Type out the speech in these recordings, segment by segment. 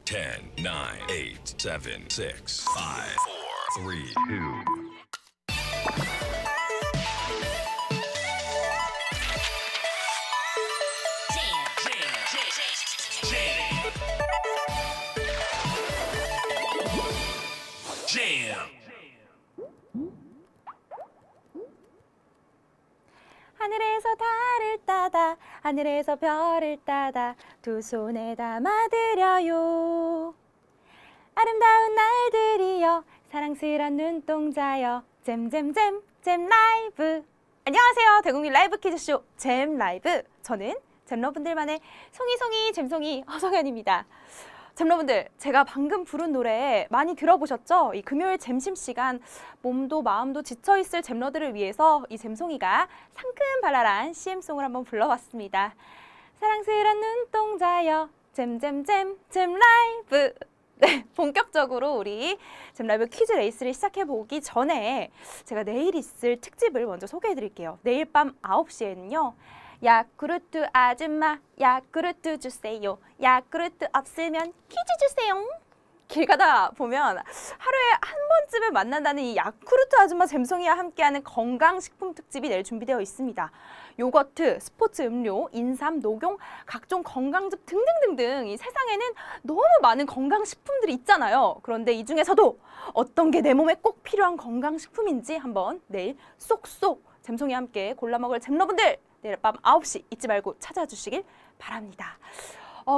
10, 9, 8, 7, 6, 5, 4, 3, 2. 하늘에서 달을 따다 하늘에서 별을 따다 두 손에 담아드려요. 아름다운 날들이여 사랑스런 눈동자여 잼잼잼 잼라이브. 안녕하세요. 대국민 라이브 퀴즈쇼 잼라이브. 저는 잼러분들만의 송이송이 잼송이 허성현입니다. 잼러분들, 제가 방금 부른 노래 많이 들어보셨죠? 이 금요일 점심시간 몸도 마음도 지쳐있을 잼러들을 위해서 이 잼송이가 상큼발랄한 CM송을 한번 불러봤습니다. 사랑스런 눈동자여 잼잼잼 잼라이브. 네, 본격적으로 우리 잼라이브 퀴즈 레이스를 시작해보기 전에 제가 내일 있을 특집을 먼저 소개해드릴게요. 내일 밤 9시에는요. 야쿠르트 아줌마 야쿠르트 주세요. 야쿠르트 없으면 퀴즈 주세요. 길 가다 보면 하루에 한 번쯤은 만난다는 이 야쿠르트 아줌마 잼송이와 함께하는 건강식품 특집이 내일 준비되어 있습니다. 요거트, 스포츠 음료, 인삼, 녹용, 각종 건강즙 등등등등 이 세상에는 너무 많은 건강식품들이 있잖아요. 그런데 이 중에서도 어떤 게 내 몸에 꼭 필요한 건강식품인지 한번 내일 쏙쏙 잼송이와 함께 골라 먹을 잼러분들 내일 밤 9시 잊지 말고 찾아주시길 바랍니다.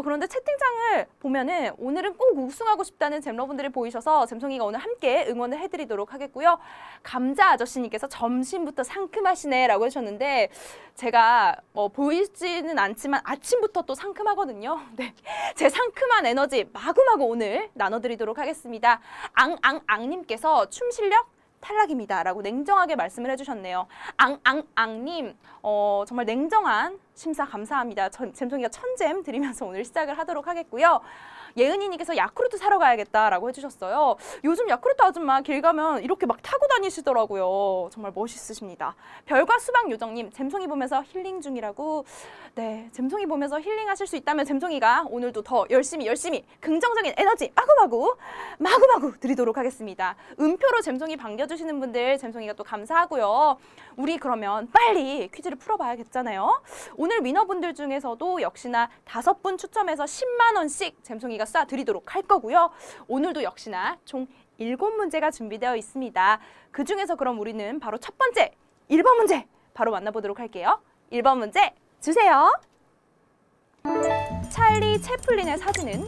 그런데 채팅창을 보면은 오늘은 꼭 우승하고 싶다는 잼러분들이 보이셔서 잼송이가 오늘 함께 응원을 해드리도록 하겠고요. 감자 아저씨님께서 점심부터 상큼하시네 라고 해주셨는데 제가 보이지는 않지만 아침부터 또 상큼하거든요. 네, 제 상큼한 에너지 마구마구 오늘 나눠드리도록 하겠습니다. 앙앙앙님께서 춤 실력 탈락입니다 라고 냉정하게 말씀을 해주셨네요. 앙앙앙님 정말 냉정한 심사 감사합니다. 잼송이가 1000잼 드리면서 오늘 시작을 하도록 하겠고요. 예은이님께서 야쿠르트 사러 가야겠다라고 해주셨어요. 요즘 야쿠르트 아줌마 길 가면 이렇게 막 타고 다니시더라고요. 정말 멋있으십니다. 별과 수박 요정님 잼송이 보면서 힐링 중이라고. 네, 잼송이 보면서 힐링하실 수 있다면 잼송이가 오늘도 더 열심히 긍정적인 에너지 마구마구 드리도록 하겠습니다. 음표로 잼송이 반겨주시는 분들 잼송이가 또 감사하고요. 우리 그러면 빨리 퀴즈를 풀어봐야겠잖아요. 오늘 위너분들 중에서도 역시나 5분 추첨해서 10만 원씩 잼송이가 쏴드리도록 할 거고요. 오늘도 역시나 총 7문제가 준비되어 있습니다. 그 중에서 그럼 우리는 바로 첫 번째 1번 문제 바로 만나보도록 할게요. 1번 문제 주세요. 찰리 채플린의 사진은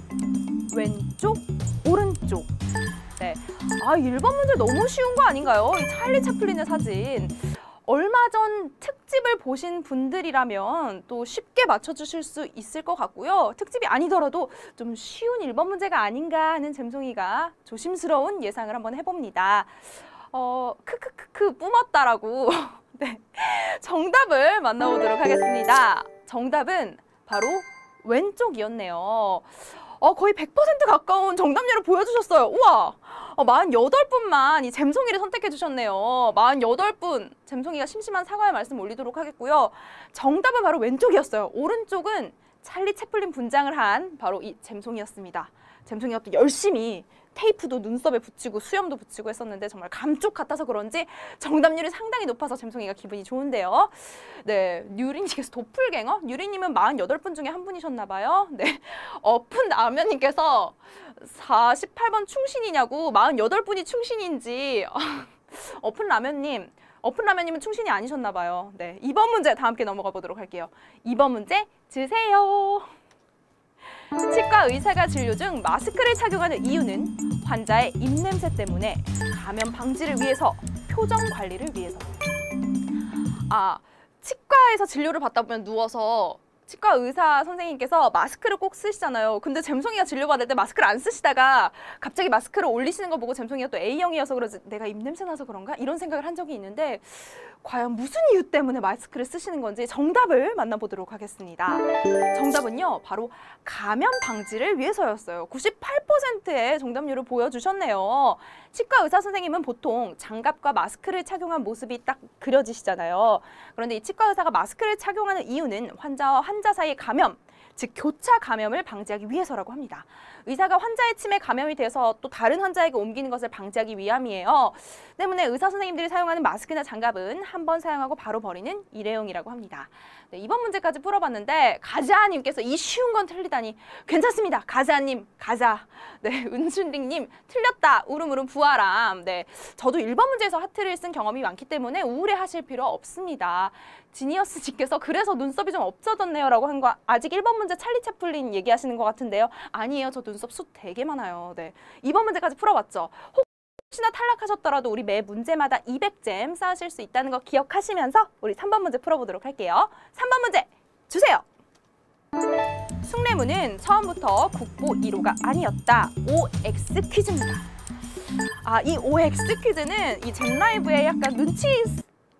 왼쪽, 오른쪽. 네, 1번 문제 너무 쉬운 거 아닌가요? 이 찰리 채플린의 사진. 얼마 전 특집을 보신 분들이라면 또 쉽게 맞춰주실 수 있을 것 같고요. 특집이 아니더라도 좀 쉬운 1번 문제가 아닌가 하는 잼송이가 조심스러운 예상을 한번 해봅니다. 크크크크 뿜었다라고. 네, 정답을 만나보도록 하겠습니다. 정답은 바로 왼쪽이었네요. 거의 100% 가까운 정답률을 보여주셨어요. 우와! 48분만 이 잼송이를 선택해 주셨네요. 48분 잼송이가 심심한 사과의 말씀 올리도록 하겠고요. 정답은 바로 왼쪽이었어요. 오른쪽은 찰리 채플린 분장을 한 바로 이 잼송이였습니다. 잼송이가 또 열심히 테이프도 눈썹에 붙이고 수염도 붙이고 했었는데 정말 감쪽 같아서 그런지 정답률이 상당히 높아서 잼송이가 기분이 좋은데요. 네, 뉴리님께서 도플갱어? 뉴리님은 48분 중에 한 분이셨나 봐요. 네, 어픈라면님께서 48번 충신이냐고 48분이 충신인지 어픈라면님은 충신이 아니셨나 봐요. 네, 2번 문제 다 함께 넘어가 보도록 할게요. 2번 문제 주세요. 치과 의사가 진료 중 마스크를 착용하는 이유는 환자의 입냄새 때문에, 감염 방지를 위해서, 표정 관리를 위해서. 치과에서 진료를 받다 보면 누워서 치과 의사 선생님께서 마스크를 꼭 쓰시잖아요. 근데 잼송이가 진료받을 때 마스크를 안 쓰시다가 갑자기 마스크를 올리시는 거 보고 잼송이가 또 A형이어서 그러지 내가 입냄새 나서 그런가? 이런 생각을 한 적이 있는데 과연 무슨 이유 때문에 마스크를 쓰시는 건지 정답을 만나보도록 하겠습니다. 정답은요, 바로 감염 방지를 위해서였어요. 98%의 정답률을 보여주셨네요. 치과 의사 선생님은 보통 장갑과 마스크를 착용한 모습이 딱 그려지시잖아요. 그런데 이 치과 의사가 마스크를 착용하는 이유는 환자와 환자 사이의 감염, 즉 교차 감염을 방지하기 위해서라고 합니다. 의사가 환자의 침에 감염이 돼서 또 다른 환자에게 옮기는 것을 방지하기 위함이에요. 때문에 의사 선생님들이 사용하는 마스크나 장갑은 한 번 사용하고 바로 버리는 일회용이라고 합니다. 네, 이번 문제까지 풀어봤는데 가자님께서 이 쉬운 건 틀리다니. 괜찮습니다. 가자님, 가자. 네, 은순링님 틀렸다. 우름우름 부아람. 네, 저도 1번 문제에서 하트를 쓴 경험이 많기 때문에 우울해하실 필요 없습니다. 지니어스님께서 그래서 눈썹이 좀 없어졌네요 라고 한 거 아직 1번 문제 찰리 채플린 얘기하시는 것 같은데요. 아니에요. 저 눈썹 숱 되게 많아요. 네, 2번 문제까지 풀어봤죠. 혹시나 탈락하셨더라도 우리 매 문제마다 200잼 쌓으실 수 있다는 거 기억하시면서 우리 3번 문제 풀어보도록 할게요. 3번 문제 주세요. 숭례문은 처음부터 국보 1호가 아니었다. OX 퀴즈입니다. 이 OX 퀴즈는 이 잼라이브의 약간 눈치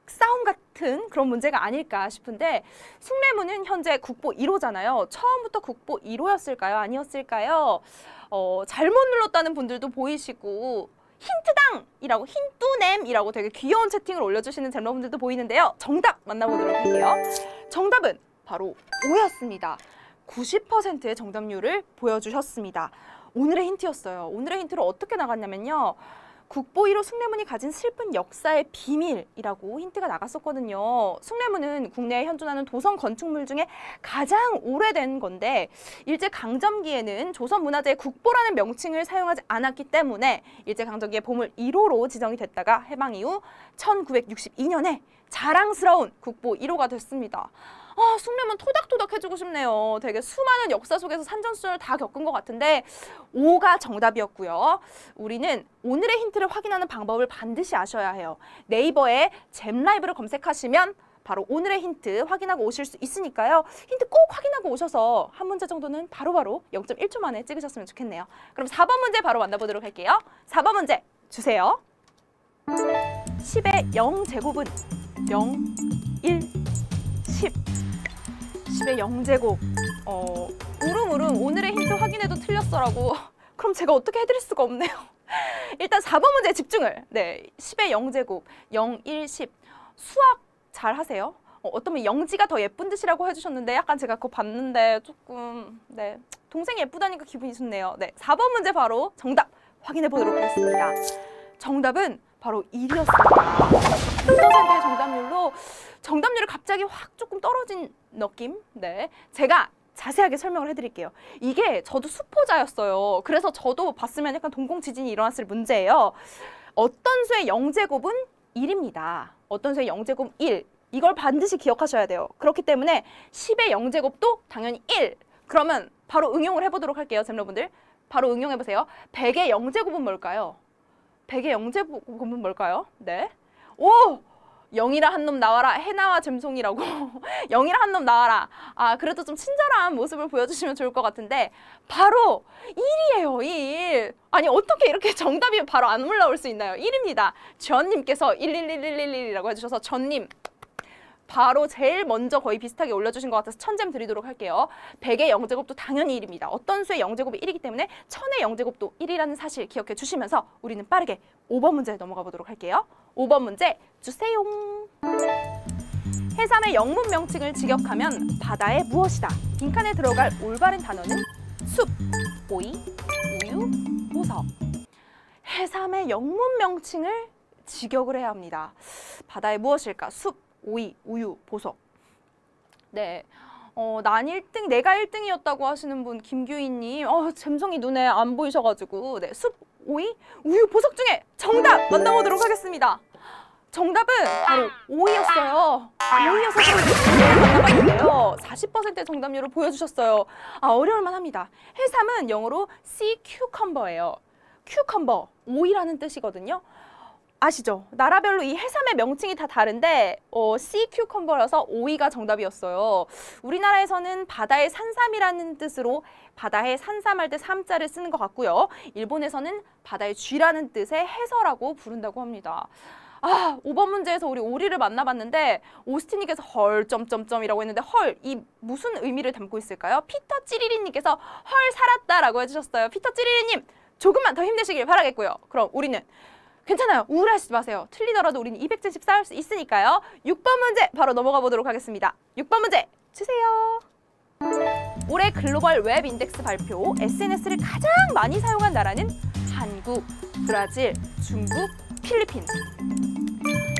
싸움 같은 그런 문제가 아닐까 싶은데 숭례문은 현재 국보 1호잖아요. 처음부터 국보 1호였을까요? 아니었을까요? 잘못 눌렀다는 분들도 보이시고 힌트당이라고 힌뚜넴이라고 되게 귀여운 채팅을 올려주시는 잼러분들도 보이는데요. 정답 만나보도록 할게요. 정답은 바로 O였습니다. 90%의 정답률을 보여주셨습니다. 오늘의 힌트였어요. 오늘의 힌트로 어떻게 나갔냐면요. 국보 1호 숭례문이 가진 슬픈 역사의 비밀이라고 힌트가 나갔었거든요. 숭례문은 국내에 현존하는 도성 건축물 중에 가장 오래된 건데 일제강점기에는 조선문화재의 국보라는 명칭을 사용하지 않았기 때문에 일제강점기의 보물 1호로 지정이 됐다가 해방 이후 1962년에 자랑스러운 국보 1호가 됐습니다. 숭례문 토닥토닥 해주고 싶네요. 되게 수많은 역사 속에서 산전수전을 다 겪은 것 같은데 5가 정답이었고요. 우리는 오늘의 힌트를 확인하는 방법을 반드시 아셔야 해요. 네이버에 잼라이브를 검색하시면 바로 오늘의 힌트 확인하고 오실 수 있으니까요. 힌트 꼭 확인하고 오셔서 한 문제 정도는 바로바로 0.1초 만에 찍으셨으면 좋겠네요. 그럼 4번 문제 바로 만나보도록 할게요. 4번 문제 주세요. 10의 0제곱은 0, 1, 10. 10의 0제곱. 우름우름 오늘의 힌트 확인해도 틀렸어라고. 그럼 제가 어떻게 해드릴 수가 없네요. 일단 4번 문제에 집중을. 네, 10의 0제곱. 0, 1, 10. 수학 잘 하세요? 어떤 분 영지가 더 예쁜 듯이라고 해주셨는데 약간 제가 그거 봤는데 조금 네 동생이 예쁘다니까 기분이 좋네요. 네, 4번 문제 바로 정답 확인해 보도록 하겠습니다. 정답은 바로 1이었습니다. 10%의 정답률로 정답률이 갑자기 확 조금 떨어진 느낌? 네, 제가 자세하게 설명을 해드릴게요. 이게 저도 수포자였어요. 그래서 저도 봤으면 약간 동공지진이 일어났을 문제예요. 어떤 수의 0제곱은 1입니다. 어떤 수의 0제곱 1. 이걸 반드시 기억하셔야 돼요. 그렇기 때문에 10의 0제곱도 당연히 1. 그러면 바로 응용을 해보도록 할게요. 잼러분들. 바로 응용해보세요. 100의 0제곱은 뭘까요? 100의 0제곱은 뭘까요? 네. 오! 0이라 한 놈 나와라. 해나와 잼송이라고. 0이라 한 놈 나와라. 그래도 좀 친절한 모습을 보여주시면 좋을 것 같은데 바로 1이에요. 1. 아니 어떻게 이렇게 정답이 바로 안 올라올 수 있나요? 1입니다. 전님께서 11111이라고 해주셔서 전님 바로 제일 먼저 거의 비슷하게 올려주신 것 같아서 1000잼 드리도록 할게요. 100의 0제곱도 당연히 1입니다. 어떤 수의 0제곱이 1이기 때문에 1000의 0제곱도 1이라는 사실 기억해 주시면서 우리는 빠르게 5번 문제 넘어가 보도록 할게요. 5번 문제 주세요. 해삼의 영문 명칭을 직역하면 바다의 무엇이다. 빈칸에 들어갈 올바른 단어는 숲, 오이, 우유, 보석. 해삼의 영문 명칭을 직역을 해야 합니다. 바다의 무엇일까? 숲, 오이, 우유, 보석. 네, 난 1등, 내가 1등이었다고 하시는 분 김규희님. 잼성이 눈에 안 보이셔가지고 네, 숲, 오이, 우유, 보석 중에 정답 만나보도록 하겠습니다. 정답은 바로 오이였어요. 오이여서 만나봤는데요. 40%의 정답률을 보여주셨어요. 어려울만 합니다. 해삼은 영어로 sea cucumber예요. cucumber, 오이라는 뜻이거든요. 아시죠? 나라별로 이 해삼의 명칭이 다 다른데 sea cucumber라서 오이가 정답이었어요. 우리나라에서는 바다의 산삼이라는 뜻으로 바다에 산삼할 때 삼자를 쓰는 것 같고요. 일본에서는 바다의 쥐라는 뜻의 해서라고 부른다고 합니다. 5번 문제에서 우리 오리를 만나봤는데 오스틴님께서 헐 점점점이라고 했는데 헐 이 무슨 의미를 담고 있을까요? 피터 찌리리님께서 헐 살았다라고 해주셨어요. 피터 찌리리님 조금만 더 힘내시길 바라겠고요. 그럼 우리는 괜찮아요. 우울하시지 마세요. 틀리더라도 우리는 200점씩 쌓을 수 있으니까요. 6번 문제 바로 넘어가 보도록 하겠습니다. 6번 문제 주세요. 올해 글로벌 웹 인덱스 발표 SNS를 가장 많이 사용한 나라는 한국, 브라질, 중국, 필리핀.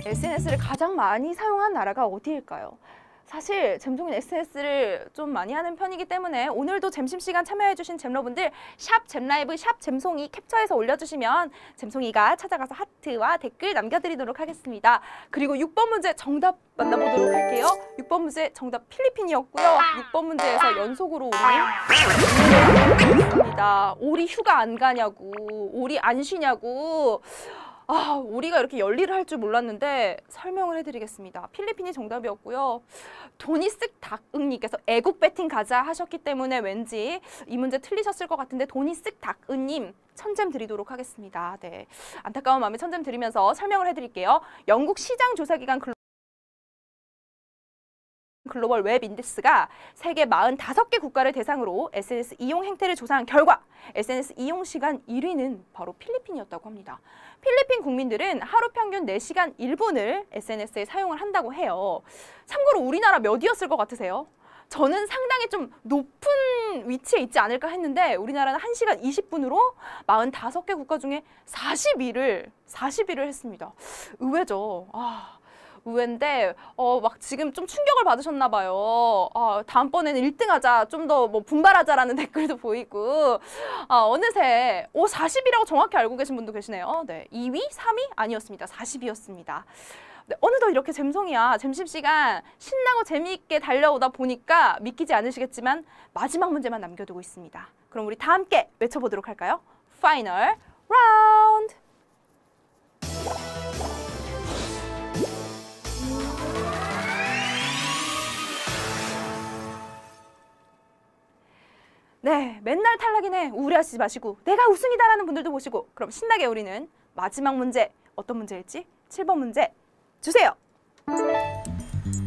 SNS를 가장 많이 사용한 나라가 어디일까요? 사실 잼송이는 SNS를 좀 많이 하는 편이기 때문에 오늘도 점심시간 참여해주신 잼러분들 샵 잼라이브 샵 잼송이 캡처해서 올려주시면 잼송이가 찾아가서 하트와 댓글 남겨드리도록 하겠습니다. 그리고 6번 문제 정답 만나보도록 할게요. 6번 문제 정답 필리핀이었고요. 6번 문제에서 연속으로 오리입니다. 오리 휴가 안 가냐고, 오리 안 쉬냐고. 오리가 이렇게 열일을 할 줄 몰랐는데 설명을 해드리겠습니다. 필리핀이 정답이었고요. 돈이 쓱 닭응님께서 애국 배팅 가자 하셨기 때문에 왠지 이 문제 틀리셨을 것 같은데 돈이 쓱 닭응님 1000점 드리도록 하겠습니다. 네, 안타까운 마음에 1000점 드리면서 설명을 해드릴게요. 영국 시장 조사기관 글로벌 웹 인덱스가 세계 45개 국가를 대상으로 SNS 이용 행태를 조사한 결과 SNS 이용 시간 1위는 바로 필리핀이었다고 합니다. 필리핀 국민들은 하루 평균 4시간 1분을 SNS에 사용을 한다고 해요. 참고로 우리나라 몇이었을 것 같으세요? 저는 상당히 좀 높은 위치에 있지 않을까 했는데 우리나라는 1시간 20분으로 45개 국가 중에 40위를 했습니다. 의외죠. 의외인데 막 지금 좀 충격을 받으셨나 봐요. 다음번에는 1등하자, 좀 더 뭐 분발하자라는 댓글도 보이고 어느새 40이라고 정확히 알고 계신 분도 계시네요. 네, 2위, 3위 아니었습니다. 40이었습니다. 네, 어느덧 이렇게 잼송이야 점심시간 신나고 재미있게 달려오다 보니까 믿기지 않으시겠지만 마지막 문제만 남겨두고 있습니다. 그럼 우리 다 함께 외쳐보도록 할까요? 파이널 라운드! 네, 맨날 탈락이네 우울해하시지 마시고 내가 우승이다라는 분들도 보시고 그럼 신나게 우리는 마지막 문제 어떤 문제일지 7번 문제 주세요.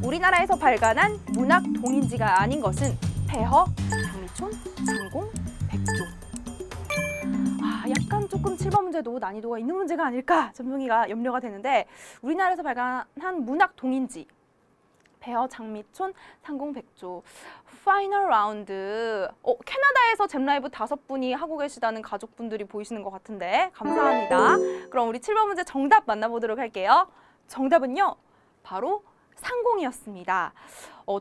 우리나라에서 발간한 문학 동인지가 아닌 것은 폐허, 장미촌, 장공, 백조. 약간 조금 7번 문제도 난이도가 있는 문제가 아닐까 점송이가 염려가 되는데 우리나라에서 발간한 문학 동인지 폐허, 장미촌, 상공백조. 파이널 라운드. 캐나다에서 잼라이브 5분이 하고 계시다는 가족분들이 보이시는 것 같은데 감사합니다. 그럼 우리 7번 문제 정답 만나보도록 할게요. 정답은요, 바로 상공이었습니다.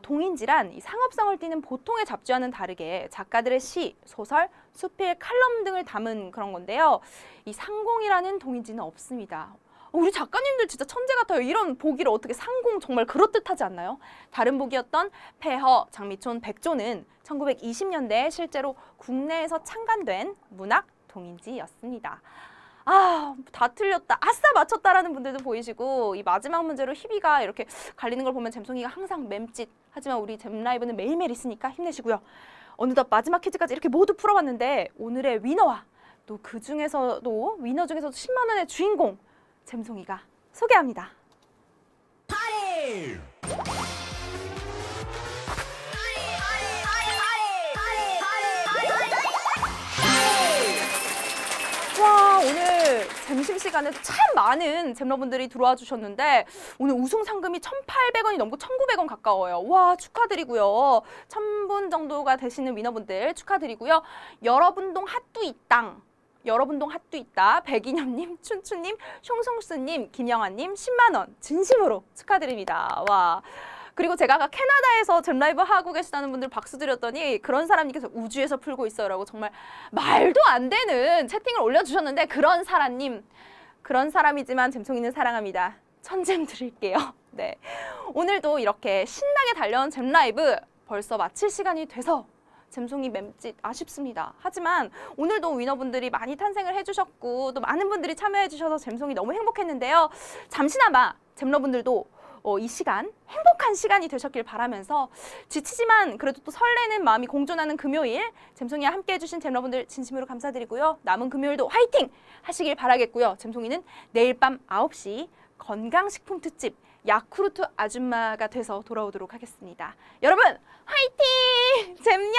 동인지란 이 상업성을 띠는 보통의 잡지와는 다르게 작가들의 시, 소설, 수필, 칼럼 등을 담은 그런 건데요. 이 상공이라는 동인지는 없습니다. 우리 작가님들 진짜 천재 같아요. 이런 보기를 어떻게 상공 정말 그럴듯하지 않나요? 다른 보기였던 폐허, 장미촌, 백조는 1920년대에 실제로 국내에서 창간된 문학 동인지였습니다. 다 틀렸다. 아싸 맞췄다라는 분들도 보이시고 이 마지막 문제로 희비가 이렇게 갈리는 걸 보면 잼송이가 항상 맴짓. 하지만 우리 잼라이브는 매일매일 있으니까 힘내시고요. 어느덧 마지막 퀴즈까지 이렇게 모두 풀어봤는데 오늘의 위너와 또 그 중에서도 위너 중에서도 10만 원의 주인공 잼송이가 소개합니다. 파리! 와, 오늘 점심시간에 참 많은 잼러분들이 들어와 주셨는데 오늘 우승 상금이 1,800원이 넘고 1,900원 가까워요. 와, 축하드리고요. 1,000분 정도가 되시는 위너분들 축하드리고요. 여러분동 핫뚜이땅 여러분동 핫도 있다. 백인엽님, 춘추님, 숑숑스님, 김영환님 10만 원 진심으로 축하드립니다. 와. 그리고 제가 아까 캐나다에서 잼라이브 하고 계시다는 분들 박수 드렸더니 그런 사람님께서 우주에서 풀고 있어요라고 정말 말도 안 되는 채팅을 올려주셨는데 그런 사람님, 그런 사람이지만 잼송이는 사랑합니다. 1000잼 드릴게요. 네. 오늘도 이렇게 신나게 달려온 잼라이브 벌써 마칠 시간이 돼서 잼송이 맴짓 아쉽습니다. 하지만 오늘도 위너분들이 많이 탄생을 해주셨고 또 많은 분들이 참여해주셔서 잼송이 너무 행복했는데요. 잠시나마 잼러분들도 이 시간 행복한 시간이 되셨길 바라면서 지치지만 그래도 또 설레는 마음이 공존하는 금요일 잼송이와 함께 해주신 잼러분들 진심으로 감사드리고요. 남은 금요일도 화이팅 하시길 바라겠고요. 잼송이는 내일 밤 9시 건강식품 특집 야쿠르트 아줌마가 돼서 돌아오도록 하겠습니다. 여러분 화이팅! 잼녕!